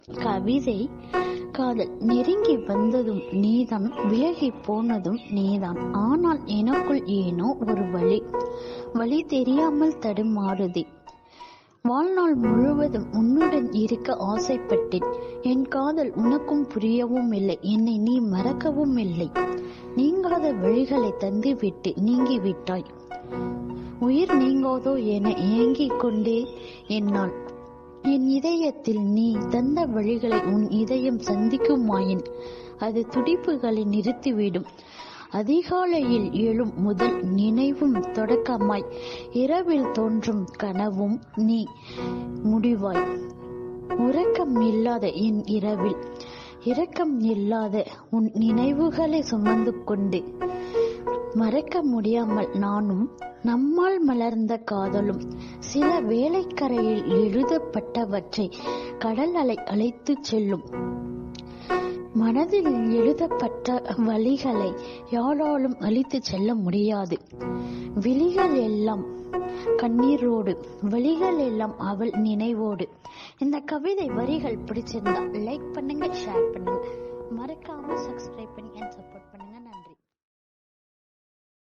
கவிதை. காதல் நெருங்கி வந்ததும் நீதான், விலகி போனதும் நீதான். ஆனால் எனக்குள் ஏனோ ஒரு வழி தெரியாமல் தடுமாறுதே. வாழ்நாள் முழுவதும் உன்னுடன் இருக்க ஆசைப்பட்டேன். என் காதல் உனக்கும் புரியவும் இல்லை, என்னை நீ மறக்கவும் இல்லை. நீங்காத வழிகளை தந்துவிட்டு நீங்கிவிட்டாய். உயிர் நீங்காதோ என ஏங்கிக் கொண்டே என்னால். என் இதயத்தில் நீ தந்த வழிகளை உன் இதயம் சந்திக்குமாயின் அது துடிப்புகளை நிறுத்திவிடும். அதிகாலையில் எழும் முதல் நினைவும் தொடக்கமாய், இரவில் தோன்றும் கனவும் நீ முடிவாய். உறக்கம் இல்லாத என் இரவில் இரக்கம் இல்லாத உன் நினைவுகளை சுமந்து கொண்டு மறக்க முடியாமல் நானும். நம்மால் மலர்ந்த காதலும் சில வேலைக்கரையில் எழுதப்பட்டவற்றை கடல் அலை அழைத்து செல்லும். மனதில் எழுதப்பட்ட வழிகளை யாராலும் அழித்து செல்ல முடியாது. விழிகள் எல்லாம் கண்ணீரோடு, வழிகள் எல்லாம் அவள் நினைவோடு. இந்த கவிதை வரிகள் பிடிச்சிருந்தா லைக் பண்ணுங்க, ஷேர் பண்ணுங்க, மறக்காம சப்ஸ்கிரைப் பண்ணி சப்போர்ட் பண்ணுங்க.